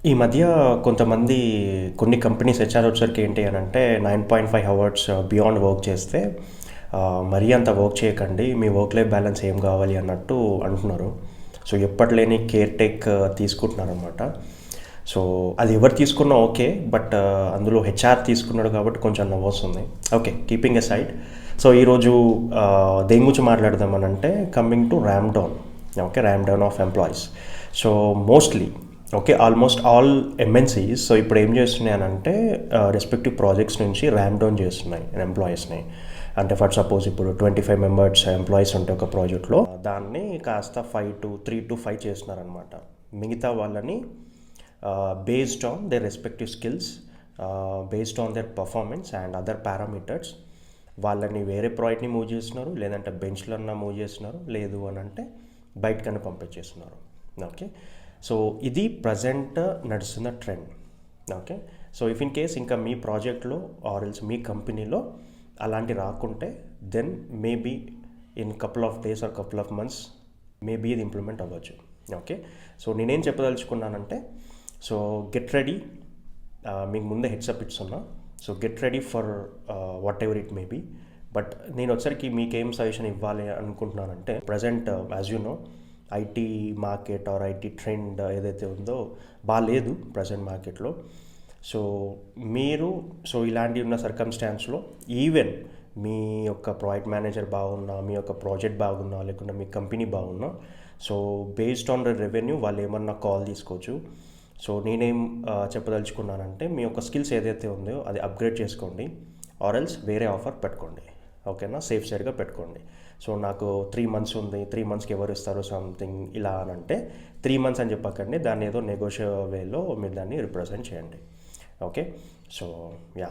ఈ మధ్య కొంతమంది కొన్ని కంపెనీస్ హెచ్ఆర్ వచ్చరికి ఏంటి అని అంటే 9.5 అవర్స్ బియాండ్ వర్క్ చేస్తే మరీ అంత వర్క్ చేయకండి, మీ వర్క్ లైఫ్ బ్యాలెన్స్ ఏం కావాలి అన్నట్టు అంటున్నారు. సో ఎప్పట్లేని కేర్ టేక్ తీసుకుంటున్నారనమాట. సో అది ఎవరు తీసుకున్నా ఓకే, బట్ అందులో హెచ్ఆర్ తీసుకున్నాడు కాబట్టి కొంచెం నవ్వొస్తుంది. Okay, keeping a side. So ఈరోజు దేని గురించి మాట్లాడదామనంటే coming to ramp down. Okay, ramp down of employees. So mostly okay, almost all MNCs so ఇప్పుడు ఏం చేస్తున్నాయి అని అంటే రెస్పెక్టివ్ ప్రాజెక్ట్స్ నుంచి ర్యామ్ డౌన్ చేస్తున్నాయి ఎంప్లాయీస్ని. అంటే ఫర్ సపోజ్ ఇప్పుడు 25 మెంబర్స్ ఎంప్లాయీస్ ఉంటే ఒక ప్రాజెక్ట్లో దాన్ని కాస్త 3 to 5 చేస్తున్నారనమాట. మిగతా వాళ్ళని based on their respective skills, based on their performance and other parameters వాళ్ళని వేరే ప్రాజెక్ట్ని మూవ్ చేస్తున్నారు, లేదంటే బెంచ్లన్నా మూవ్ చేస్తున్నారు, లేదు అని అంటే బయటకన్నా పంపించేస్తున్నారు. ఓకే, సో ఇది ప్రజెంట్ నడుస్తున్న trend. Okay, so if in case ఇంకా మీ ప్రాజెక్ట్లో ఆర్ ఎల్స్ మీ కంపెనీలో అలాంటి రాకుంటే then maybe in couple of days or couple of months maybe ఇది ఇంప్లిమెంట్ అవ్వచ్చు. ఓకే, సో నేనేం చెప్పదలుచుకున్నానంటే సో గెట్ రెడీ. మీకు ముందే హెడ్సప్ ఇస్తున్నా. So get ready for whatever it may be. But నేను వచ్చరికి మీకేం సజెషన్ ఇవ్వాలి అనుకుంటున్నానంటే present as you know IT market or IT trend ఏదైతే ఉందో బాగాలేదు ప్రజెంట్ మార్కెట్లో. సో మీరు సో ఇలాంటి ఉన్న సర్కమ్స్టాన్స్లో ఈవెన్ మీ యొక్క ప్రాజెక్ట్ మేనేజర్ బాగున్నా, మీ యొక్క ప్రాజెక్ట్ బాగున్నా, లేకుంటే మీ కంపెనీ బాగున్నా, so based on the revenue వాళ్ళు ఏమన్నా కాల్ తీసుకోవచ్చు. సో నేనేం చెప్పదలుచుకున్నానంటే మీ యొక్క స్కిల్స్ ఏదైతే ఉందో అది అప్గ్రేడ్ చేసుకోండి, ఆర్ ఎల్స్ వేరే ఆఫర్ పెట్టుకోండి. ఓకేనా, సేఫ్ సైడ్గా పెట్టుకోండి. సో నాకు 3 months ఉంది, 3 monthsకి ఎవరు ఇస్తారు సంథింగ్ ఇలా అని అంటే 3 months అని చెప్పకండి, దాన్ని ఏదో నెగోషియబుల్ వేలో మీరు దాన్ని రిప్రజెంట్ చేయండి. Okay, so yeah.